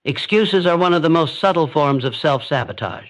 Excuses are one of the most subtle forms of self-sabotage.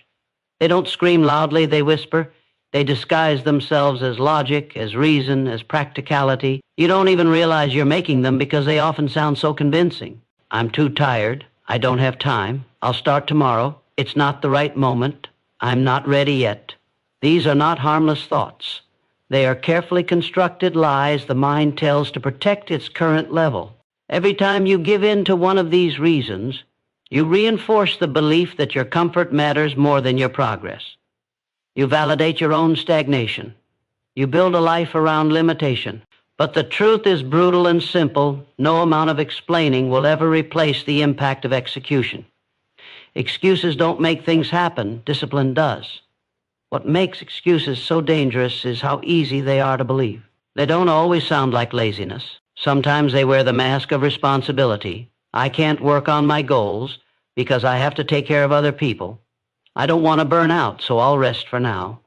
They don't scream loudly, they whisper. They disguise themselves as logic, as reason, as practicality. You don't even realize you're making them because they often sound so convincing. I'm too tired. I don't have time. I'll start tomorrow. It's not the right moment. I'm not ready yet. These are not harmless thoughts. They are carefully constructed lies the mind tells to protect its current level. Every time you give in to one of these reasons, you reinforce the belief that your comfort matters more than your progress. You validate your own stagnation. You build a life around limitation. But the truth is brutal and simple. No amount of explaining will ever replace the impact of execution. Excuses don't make things happen. Discipline does. What makes excuses so dangerous is how easy they are to believe. They don't always sound like laziness. Sometimes they wear the mask of responsibility. I can't work on my goals because I have to take care of other people. I don't want to burn out, so I'll rest for now.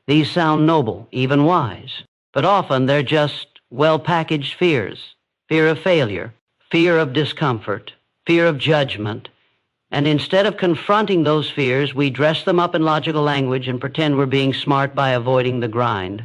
These sound noble, even wise, but often they're just well-packaged fears. Fear of failure, fear of discomfort, fear of judgment. And instead of confronting those fears, we dress them up in logical language and pretend we're being smart by avoiding the grind.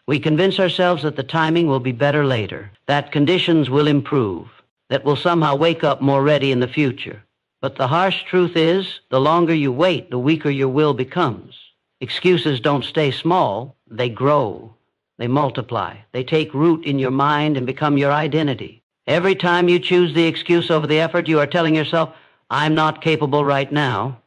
We convince ourselves that the timing will be better later, that conditions will improve, that we'll somehow wake up more ready in the future. But the harsh truth is, the longer you wait, the weaker your will becomes. Excuses don't stay small, they grow, they multiply, they take root in your mind and become your identity. Every time you choose the excuse over the effort, you are telling yourself, I'm not capable right now.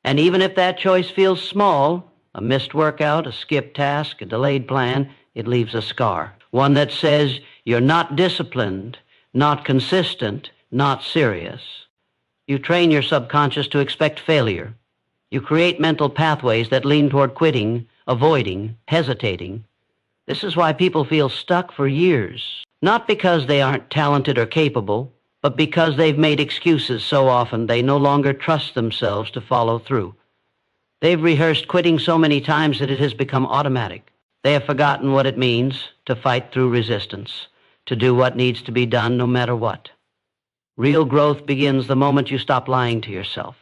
And even if that choice feels small, a missed workout, a skipped task, a delayed plan, it leaves a scar. One that says you're not disciplined, not consistent, not serious. You train your subconscious to expect failure. You create mental pathways that lean toward quitting, avoiding, hesitating. This is why people feel stuck for years. Not because they aren't talented or capable, but because they've made excuses so often they no longer trust themselves to follow through. They've rehearsed quitting so many times that it has become automatic. They have forgotten what it means to fight through resistance, to do what needs to be done no matter what. Real growth begins the moment you stop lying to yourself.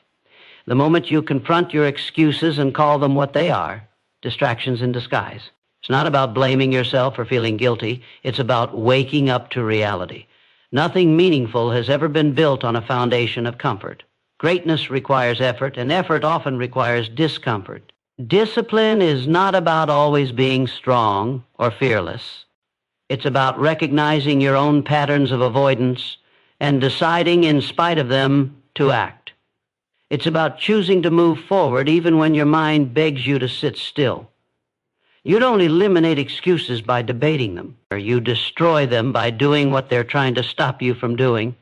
The moment you confront your excuses and call them what they are, distractions in disguise. It's not about blaming yourself or feeling guilty. It's about waking up to reality. Nothing meaningful has ever been built on a foundation of comfort. Greatness requires effort, and effort often requires discomfort. Discipline is not about always being strong or fearless. It's about recognizing your own patterns of avoidance and deciding in spite of them to act. It's about choosing to move forward even when your mind begs you to sit still. You don't eliminate excuses by debating them, or you destroy them by doing what they're trying to stop you from doing.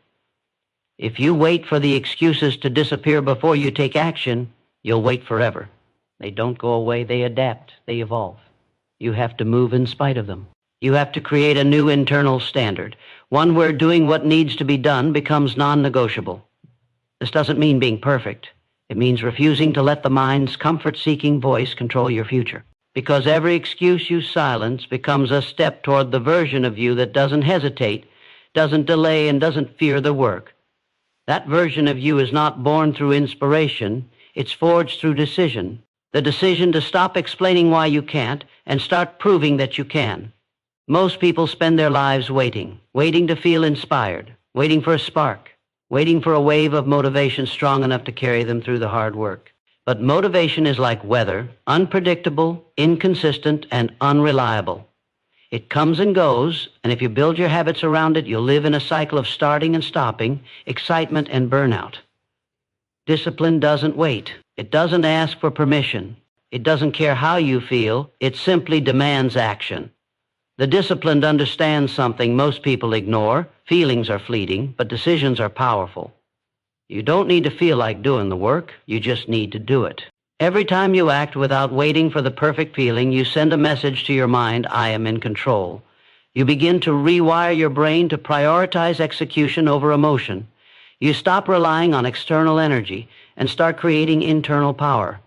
If you wait for the excuses to disappear before you take action, you'll wait forever. They don't go away, they adapt, they evolve. You have to move in spite of them. You have to create a new internal standard, one where doing what needs to be done becomes non-negotiable. This doesn't mean being perfect. It means refusing to let the mind's comfort-seeking voice control your future. Because every excuse you silence becomes a step toward the version of you that doesn't hesitate, doesn't delay, and doesn't fear the work. That version of you is not born through inspiration. It's forged through decision. The decision to stop explaining why you can't and start proving that you can. Most people spend their lives waiting to feel inspired, waiting for a spark, waiting for a wave of motivation strong enough to carry them through the hard work. But motivation is like weather, unpredictable, inconsistent, and unreliable. It comes and goes, and if you build your habits around it, you'll live in a cycle of starting and stopping, excitement and burnout. Discipline doesn't wait. It doesn't ask for permission. It doesn't care how you feel. It simply demands action. The disciplined understands something most people ignore. Feelings are fleeting, but decisions are powerful. You don't need to feel like doing the work. You just need to do it. Every time you act without waiting for the perfect feeling, you send a message to your mind, I am in control. You begin to rewire your brain to prioritize execution over emotion. You stop relying on external energy and start creating internal power.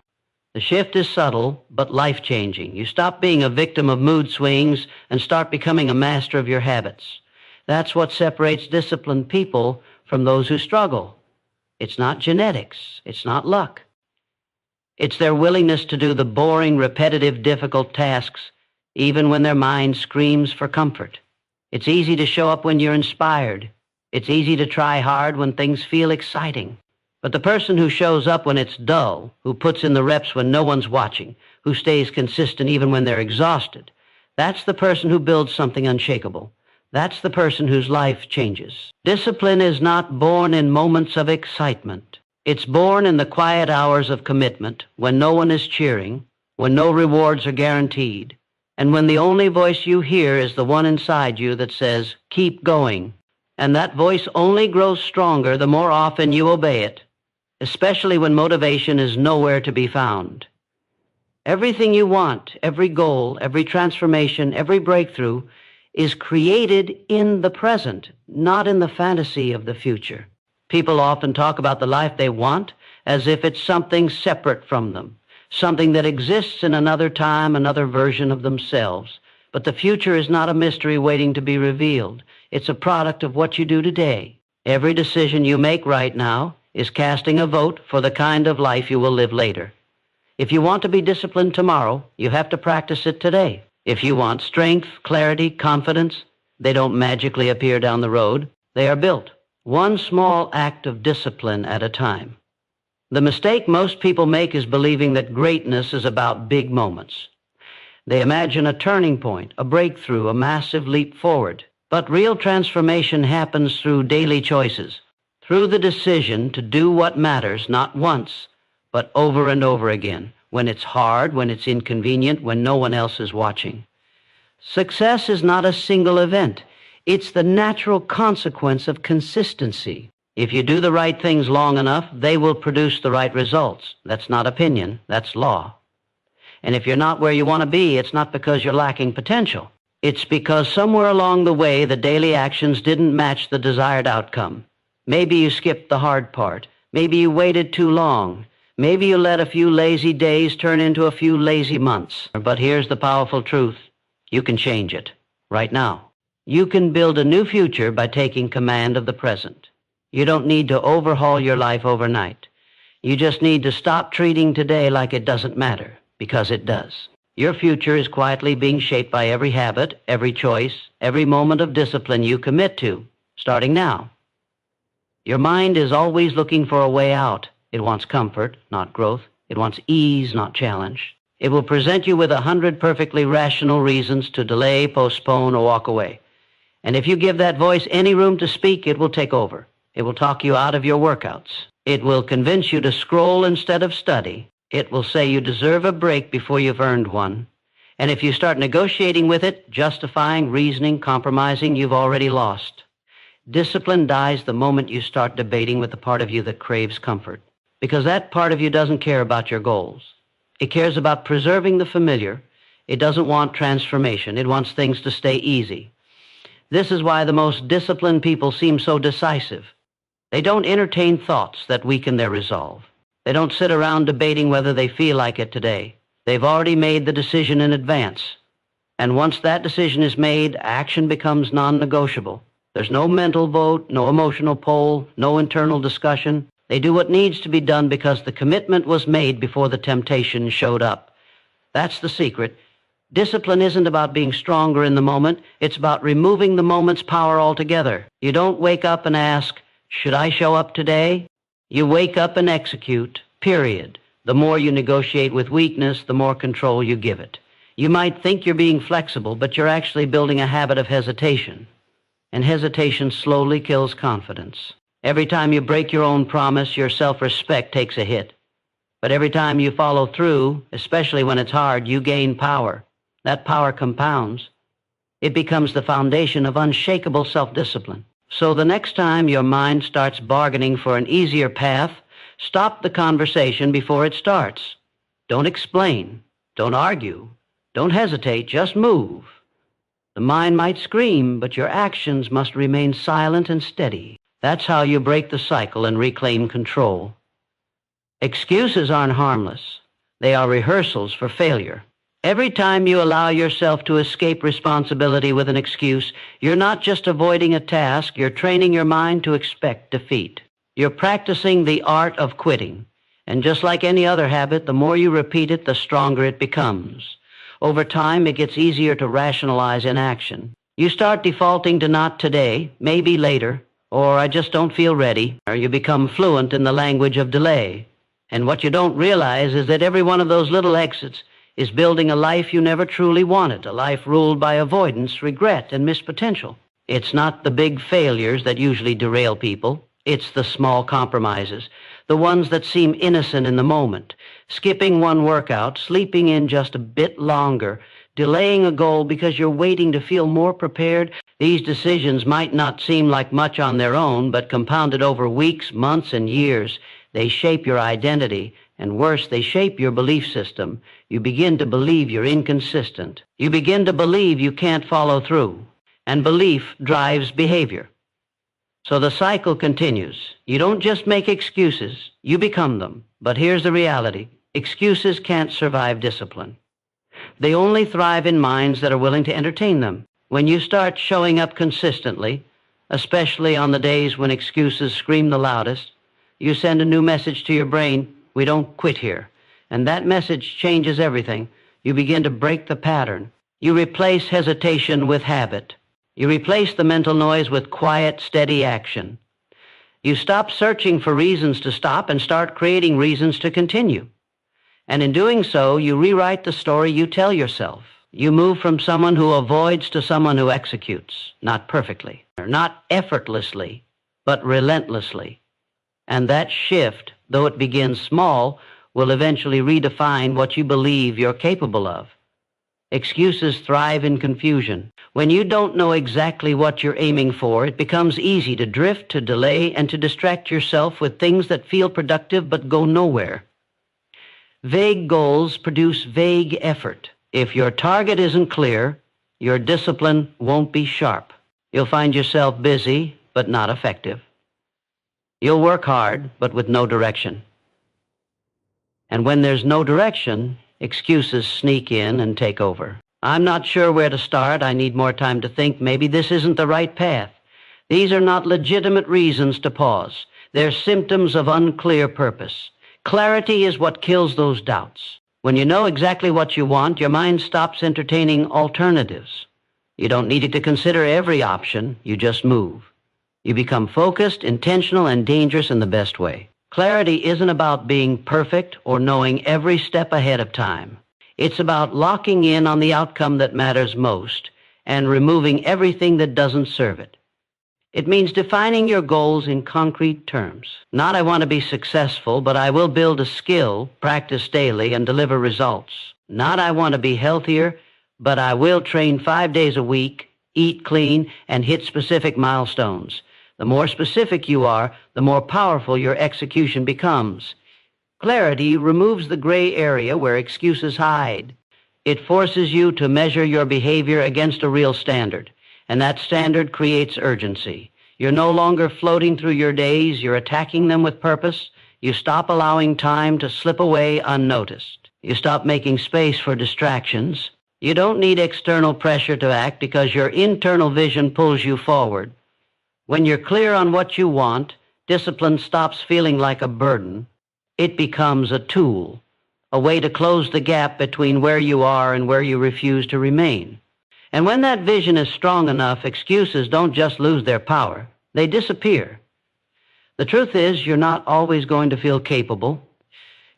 The shift is subtle, but life-changing. You stop being a victim of mood swings and start becoming a master of your habits. That's what separates disciplined people from those who struggle. It's not genetics. It's not luck. It's their willingness to do the boring, repetitive, difficult tasks, even when their mind screams for comfort. It's easy to show up when you're inspired. It's easy to try hard when things feel exciting. But the person who shows up when it's dull, who puts in the reps when no one's watching, who stays consistent even when they're exhausted, that's the person who builds something unshakable. That's the person whose life changes. Discipline is not born in moments of excitement. It's born in the quiet hours of commitment, when no one is cheering, when no rewards are guaranteed, and when the only voice you hear is the one inside you that says, "Keep going." And that voice only grows stronger the more often you obey it, especially when motivation is nowhere to be found. Everything you want, every goal, every transformation, every breakthrough is created in the present, not in the fantasy of the future. People often talk about the life they want as if it's something separate from them, something that exists in another time, another version of themselves. But the future is not a mystery waiting to be revealed. It's a product of what you do today. Every decision you make right now is casting a vote for the kind of life you will live later. If you want to be disciplined tomorrow, you have to practice it today. If you want strength, clarity, confidence, they don't magically appear down the road. They are built, one small act of discipline at a time. The mistake most people make is believing that greatness is about big moments. They imagine a turning point, a breakthrough, a massive leap forward. But real transformation happens through daily choices, through the decision to do what matters, not once, but over and over again, when it's hard, when it's inconvenient, when no one else is watching. Success is not a single event. It's the natural consequence of consistency. If you do the right things long enough, they will produce the right results. That's not opinion, that's law. And if you're not where you want to be, it's not because you're lacking potential. It's because somewhere along the way, the daily actions didn't match the desired outcome. Maybe you skipped the hard part. Maybe you waited too long. Maybe you let a few lazy days turn into a few lazy months. But here's the powerful truth. You can change it right now. You can build a new future by taking command of the present. You don't need to overhaul your life overnight. You just need to stop treating today like it doesn't matter, because it does. Your future is quietly being shaped by every habit, every choice, every moment of discipline you commit to, starting now. Your mind is always looking for a way out. It wants comfort, not growth. It wants ease, not challenge. It will present you with 100 perfectly rational reasons to delay, postpone, or walk away. And if you give that voice any room to speak, it will take over. It will talk you out of your workouts. It will convince you to scroll instead of study. It will say you deserve a break before you've earned one. And if you start negotiating with it, justifying, reasoning, compromising, you've already lost. Discipline dies the moment you start debating with the part of you that craves comfort, because that part of you doesn't care about your goals. It cares about preserving the familiar. It doesn't want transformation. It wants things to stay easy. This is why the most disciplined people seem so decisive. They don't entertain thoughts that weaken their resolve. They don't sit around debating whether they feel like it today. They've already made the decision in advance. And once that decision is made, action becomes non-negotiable. There's no mental vote, no emotional poll, no internal discussion. They do what needs to be done because the commitment was made before the temptation showed up. That's the secret. Discipline isn't about being stronger in the moment. It's about removing the moment's power altogether. You don't wake up and ask, should I show up today? You wake up and execute, period. The more you negotiate with weakness, the more control you give it. You might think you're being flexible, but you're actually building a habit of hesitation. And hesitation slowly kills confidence. Every time you break your own promise, your self-respect takes a hit. But every time you follow through, especially when it's hard, you gain power. That power compounds. It becomes the foundation of unshakable self-discipline. So the next time your mind starts bargaining for an easier path, stop the conversation before it starts. Don't explain. Don't argue. Don't hesitate. Just move. The mind might scream, but your actions must remain silent and steady. That's how you break the cycle and reclaim control. Excuses aren't harmless. They are rehearsals for failure. Every time you allow yourself to escape responsibility with an excuse, you're not just avoiding a task, you're training your mind to expect defeat. You're practicing the art of quitting. And just like any other habit, the more you repeat it, the stronger it becomes. Over time, it gets easier to rationalize inaction. You start defaulting to not today, maybe later, or I just don't feel ready, or you become fluent in the language of delay. And what you don't realize is that every one of those little exits is building a life you never truly wanted, a life ruled by avoidance, regret, and missed potential. It's not the big failures that usually derail people. It's the small compromises, the ones that seem innocent in the moment. Skipping one workout, sleeping in just a bit longer, delaying a goal because you're waiting to feel more prepared. These decisions might not seem like much on their own, but compounded over weeks, months, and years, they shape your identity, and worse, they shape your belief system. You begin to believe you're inconsistent. You begin to believe you can't follow through, and belief drives behavior. So the cycle continues. You don't just make excuses, you become them. But here's the reality. Excuses can't survive discipline. They only thrive in minds that are willing to entertain them. When you start showing up consistently, especially on the days when excuses scream the loudest, you send a new message to your brain, we don't quit here. And that message changes everything. You begin to break the pattern. You replace hesitation with habit. You replace the mental noise with quiet, steady action. You stop searching for reasons to stop and start creating reasons to continue. And in doing so, you rewrite the story you tell yourself. You move from someone who avoids to someone who executes, not perfectly, or not effortlessly, but relentlessly. And that shift, though it begins small, will eventually redefine what you believe you're capable of. Excuses thrive in confusion. When you don't know exactly what you're aiming for, it becomes easy to drift, to delay, and to distract yourself with things that feel productive but go nowhere. Vague goals produce vague effort. If your target isn't clear, your discipline won't be sharp. You'll find yourself busy but not effective. You'll work hard but with no direction. And when there's no direction, excuses sneak in and take over. I'm not sure where to start. I need more time to think. Maybe this isn't the right path. These are not legitimate reasons to pause. They're symptoms of unclear purpose. Clarity is what kills those doubts. When you know exactly what you want, your mind stops entertaining alternatives. You don't need to consider every option. You just move. You become focused, intentional, and dangerous in the best way. Clarity isn't about being perfect or knowing every step ahead of time. It's about locking in on the outcome that matters most and removing everything that doesn't serve it. It means defining your goals in concrete terms. Not I want to be successful, but I will build a skill, practice daily, and deliver results. Not I want to be healthier, but I will train 5 days a week, eat clean, and hit specific milestones. The more specific you are, the more powerful your execution becomes. Clarity removes the gray area where excuses hide. It forces you to measure your behavior against a real standard, and that standard creates urgency. You're no longer floating through your days, you're attacking them with purpose. You stop allowing time to slip away unnoticed. You stop making space for distractions. You don't need external pressure to act because your internal vision pulls you forward. When you're clear on what you want, discipline stops feeling like a burden. It becomes a tool, a way to close the gap between where you are and where you refuse to remain. And when that vision is strong enough, excuses don't just lose their power, they disappear. The truth is, you're not always going to feel capable.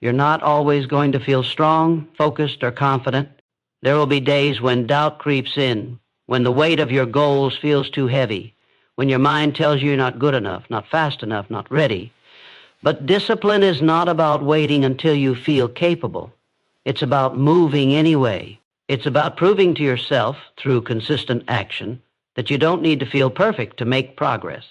You're not always going to feel strong, focused, or confident. There will be days when doubt creeps in, when the weight of your goals feels too heavy, when your mind tells you you're not good enough, not fast enough, not ready. But discipline is not about waiting until you feel capable. It's about moving anyway. It's about proving to yourself, through consistent action, that you don't need to feel perfect to make progress.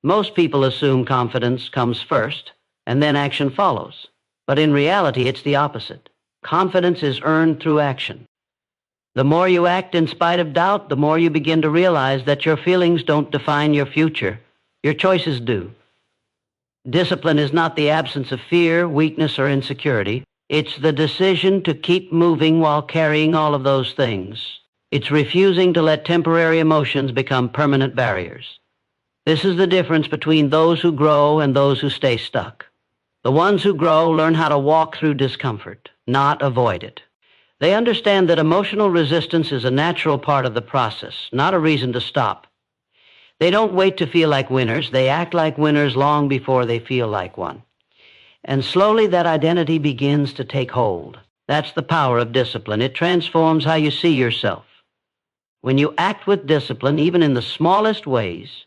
Most people assume confidence comes first, and then action follows. But in reality, it's the opposite. Confidence is earned through action. The more you act in spite of doubt, the more you begin to realize that your feelings don't define your future. Your choices do. Discipline is not the absence of fear, weakness, or insecurity. It's the decision to keep moving while carrying all of those things. It's refusing to let temporary emotions become permanent barriers. This is the difference between those who grow and those who stay stuck. The ones who grow learn how to walk through discomfort, not avoid it. They understand that emotional resistance is a natural part of the process, not a reason to stop. They don't wait to feel like winners. They act like winners long before they feel like one. And slowly that identity begins to take hold. That's the power of discipline. It transforms how you see yourself. When you act with discipline, even in the smallest ways,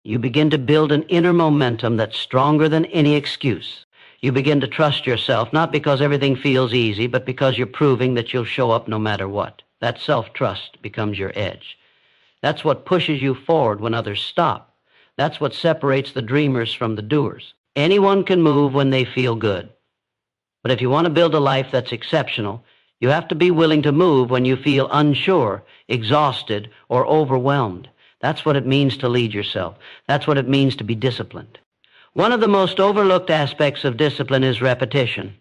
you begin to build an inner momentum that's stronger than any excuse. You begin to trust yourself, not because everything feels easy, but because you're proving that you'll show up no matter what. That self-trust becomes your edge. That's what pushes you forward when others stop. That's what separates the dreamers from the doers. Anyone can move when they feel good. But if you want to build a life that's exceptional, you have to be willing to move when you feel unsure, exhausted, or overwhelmed. That's what it means to lead yourself. That's what it means to be disciplined. One of the most overlooked aspects of discipline is repetition.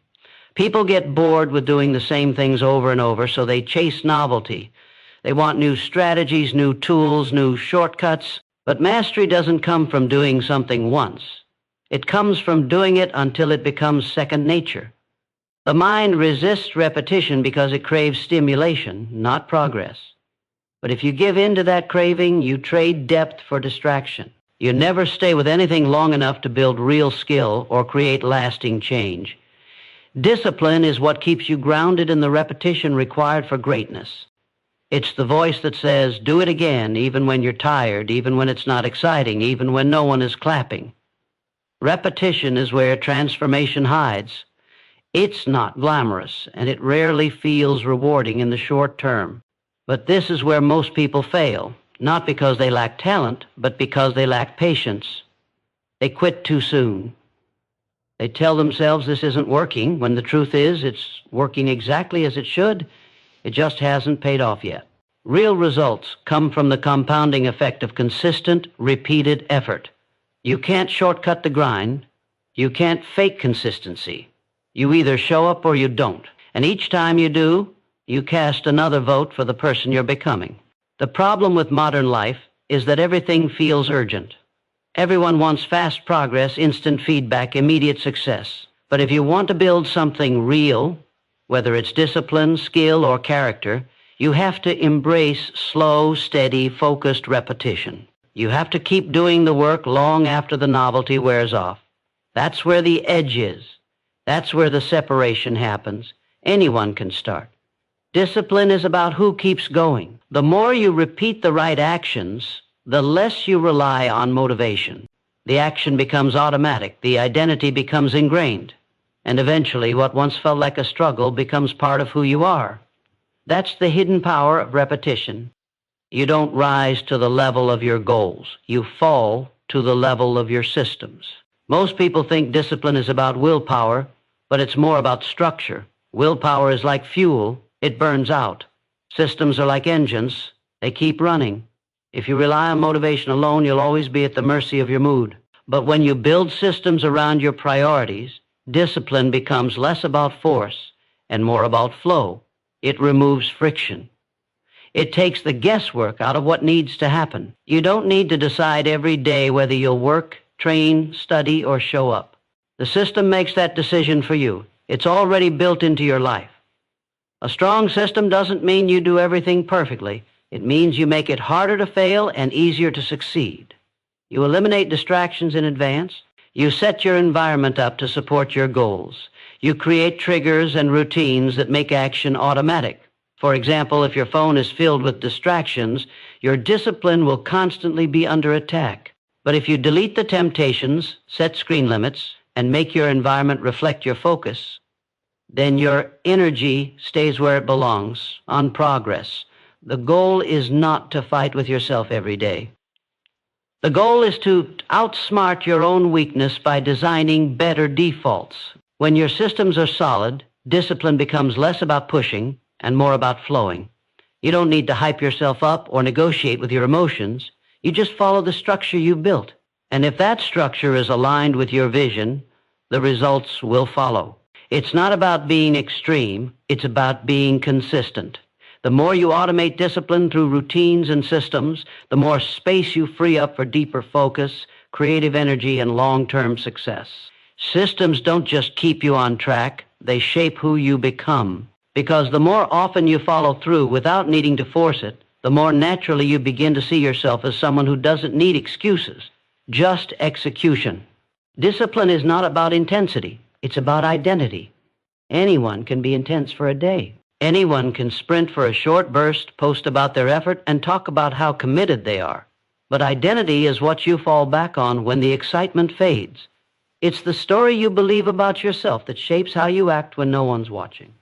People get bored with doing the same things over and over, so they chase novelty. They want new strategies, new tools, new shortcuts. But mastery doesn't come from doing something once. It comes from doing it until it becomes second nature. The mind resists repetition because it craves stimulation, not progress. But if you give in to that craving, you trade depth for distraction. You never stay with anything long enough to build real skill or create lasting change. Discipline is what keeps you grounded in the repetition required for greatness. It's the voice that says, do it again, even when you're tired, even when it's not exciting, even when no one is clapping. Repetition is where transformation hides. It's not glamorous, and it rarely feels rewarding in the short term. But this is where most people fail. Not because they lack talent, but because they lack patience. They quit too soon. They tell themselves this isn't working, when the truth is it's working exactly as it should. It just hasn't paid off yet. Real results come from the compounding effect of consistent, repeated effort. You can't shortcut the grind. You can't fake consistency. You either show up or you don't. And each time you do, you cast another vote for the person you're becoming. The problem with modern life is that everything feels urgent. Everyone wants fast progress, instant feedback, immediate success. But if you want to build something real, whether it's discipline, skill, or character, you have to embrace slow, steady, focused repetition. You have to keep doing the work long after the novelty wears off. That's where the edge is. That's where the separation happens. Anyone can start. Discipline is about who keeps going. The more you repeat the right actions, the less you rely on motivation. The action becomes automatic. The identity becomes ingrained. And eventually, what once felt like a struggle becomes part of who you are. That's the hidden power of repetition. You don't rise to the level of your goals. You fall to the level of your systems. Most people think discipline is about willpower, but it's more about structure. Willpower is like fuel. It burns out. Systems are like engines. They keep running. If you rely on motivation alone, you'll always be at the mercy of your mood. But when you build systems around your priorities, discipline becomes less about force and more about flow. It removes friction. It takes the guesswork out of what needs to happen. You don't need to decide every day whether you'll work, train, study, or show up. The system makes that decision for you. It's already built into your life. A strong system doesn't mean you do everything perfectly. It means you make it harder to fail and easier to succeed. You eliminate distractions in advance. You set your environment up to support your goals. You create triggers and routines that make action automatic. For example, if your phone is filled with distractions, your discipline will constantly be under attack. But if you delete the temptations, set screen limits, and make your environment reflect your focus, then your energy stays where it belongs, on progress. The goal is not to fight with yourself every day. The goal is to outsmart your own weakness by designing better defaults. When your systems are solid, discipline becomes less about pushing and more about flowing. You don't need to hype yourself up or negotiate with your emotions. You just follow the structure you've built. And if that structure is aligned with your vision, the results will follow. It's not about being extreme. It's about being consistent. The more you automate discipline through routines and systems, the more space you free up for deeper focus, creative energy, and long-term success. Systems don't just keep you on track, they shape who you become. Because the more often you follow through without needing to force it, the more naturally you begin to see yourself as someone who doesn't need excuses, just execution. Discipline is not about intensity, it's about identity. Anyone can be intense for a day. Anyone can sprint for a short burst, post about their effort, and talk about how committed they are. But identity is what you fall back on when the excitement fades. It's the story you believe about yourself that shapes how you act when no one's watching.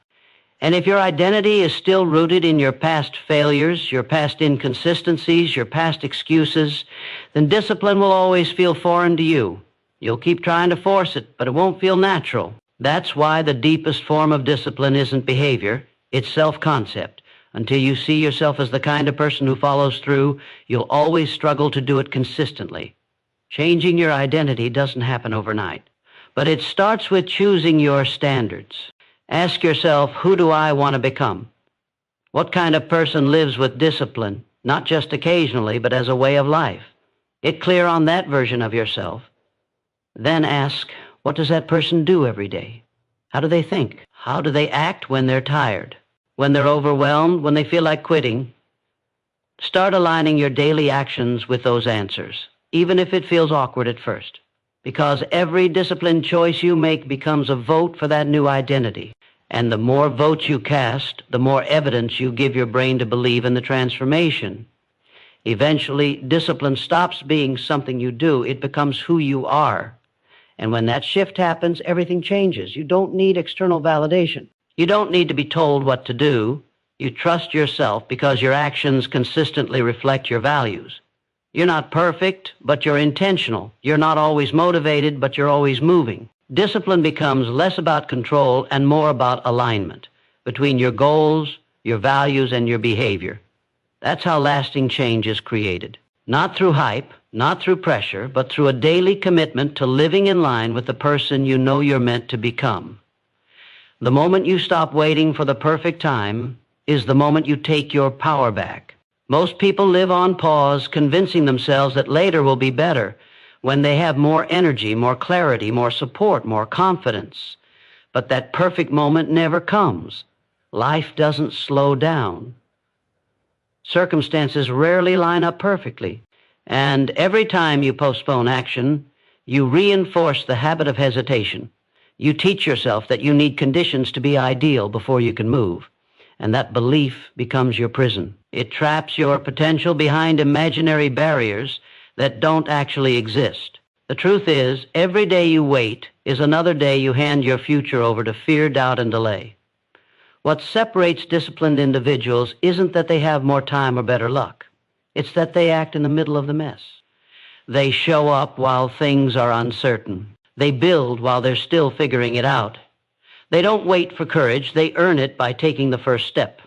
And if your identity is still rooted in your past failures, your past inconsistencies, your past excuses, then discipline will always feel foreign to you. You'll keep trying to force it, but it won't feel natural. That's why the deepest form of discipline isn't behavior, it's self-concept. Until you see yourself as the kind of person who follows through, you'll always struggle to do it consistently. Changing your identity doesn't happen overnight, but it starts with choosing your standards. Ask yourself, who do I want to become? What kind of person lives with discipline, not just occasionally, but as a way of life? Get clear on that version of yourself. Then ask, what does that person do every day? How do they think? How do they act when they're tired? When they're overwhelmed? When they feel like quitting? Start aligning your daily actions with those answers, even if it feels awkward at first. Because every disciplined choice you make becomes a vote for that new identity. And the more votes you cast, the more evidence you give your brain to believe in the transformation. Eventually, discipline stops being something you do. It becomes who you are. And when that shift happens, everything changes. You don't need external validation. You don't need to be told what to do. You trust yourself because your actions consistently reflect your values. You're not perfect, but you're intentional. You're not always motivated, but you're always moving. Discipline becomes less about control and more about alignment between your goals, your values, and your behavior. That's how lasting change is created. Not through hype, not through pressure, but through a daily commitment to living in line with the person you know you're meant to become. The moment you stop waiting for the perfect time is the moment you take your power back. Most people live on pause, convincing themselves that later will be better, when they have more energy, more clarity, more support, more confidence. But that perfect moment never comes. Life doesn't slow down. Circumstances rarely line up perfectly, and every time you postpone action, you reinforce the habit of hesitation. You teach yourself that you need conditions to be ideal before you can move, and that belief becomes your prison. It traps your potential behind imaginary barriers that don't actually exist. The truth is, every day you wait is another day you hand your future over to fear, doubt, and delay. What separates disciplined individuals isn't that they have more time or better luck. It's that they act in the middle of the mess. They show up while things are uncertain. They build while they're still figuring it out. They don't wait for courage, they earn it by taking the first step.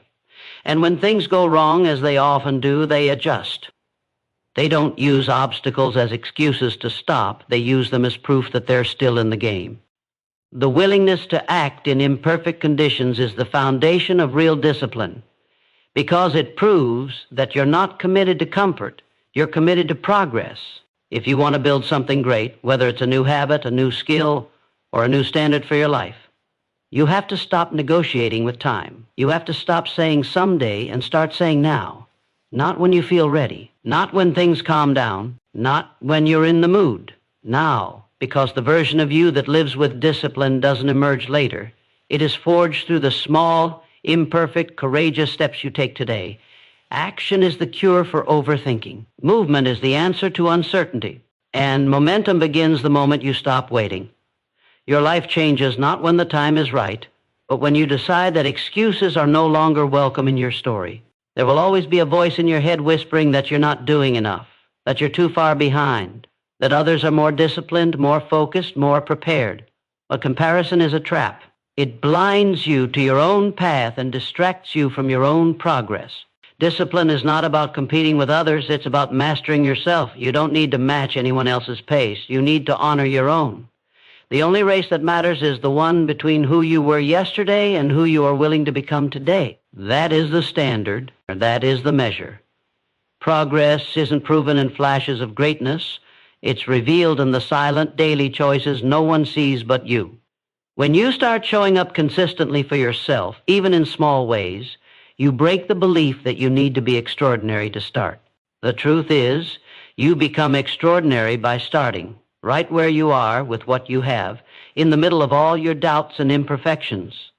And when things go wrong, as they often do, they adjust. They don't use obstacles as excuses to stop. They use them as proof that they're still in the game. The willingness to act in imperfect conditions is the foundation of real discipline, because it proves that you're not committed to comfort. You're committed to progress. If you want to build something great, whether it's a new habit, a new skill, or a new standard for your life, you have to stop negotiating with time. You have to stop saying someday and start saying now. Not when you feel ready, not when things calm down, not when you're in the mood. Now, because the version of you that lives with discipline doesn't emerge later. It is forged through the small, imperfect, courageous steps you take today. Action is the cure for overthinking. Movement is the answer to uncertainty. And momentum begins the moment you stop waiting. Your life changes not when the time is right, but when you decide that excuses are no longer welcome in your story. There will always be a voice in your head whispering that you're not doing enough, that you're too far behind, that others are more disciplined, more focused, more prepared. But comparison is a trap. It blinds you to your own path and distracts you from your own progress. Discipline is not about competing with others, it's about mastering yourself. You don't need to match anyone else's pace. You need to honor your own. The only race that matters is the one between who you were yesterday and who you are willing to become today. That is the standard, or that is the measure. Progress isn't proven in flashes of greatness. It's revealed in the silent daily choices no one sees but you. When you start showing up consistently for yourself, even in small ways, you break the belief that you need to be extraordinary to start. The truth is, you become extraordinary by starting right where you are with what you have, in the middle of all your doubts and imperfections.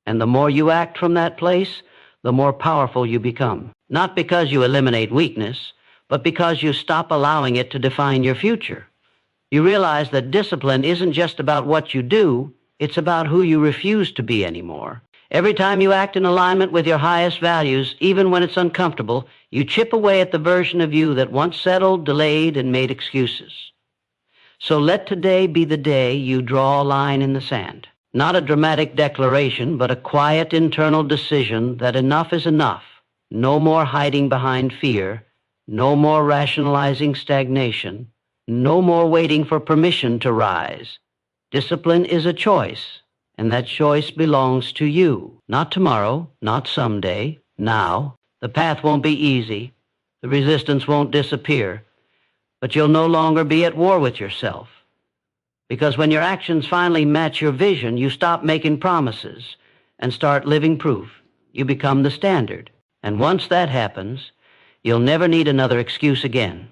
And the more you act from that place, the more powerful you become. Not because you eliminate weakness, but because you stop allowing it to define your future. You realize that discipline isn't just about what you do, it's about who you refuse to be anymore. Every time you act in alignment with your highest values, even when it's uncomfortable, you chip away at the version of you that once settled, delayed, and made excuses. So let today be the day you draw a line in the sand. Not a dramatic declaration, but a quiet internal decision that enough is enough. No more hiding behind fear. No more rationalizing stagnation. No more waiting for permission to rise. Discipline is a choice, and that choice belongs to you. Not tomorrow, not someday, now. The path won't be easy. The resistance won't disappear. But you'll no longer be at war with yourself. Because when your actions finally match your vision, you stop making promises and start living proof. You become the standard. And once that happens, you'll never need another excuse again.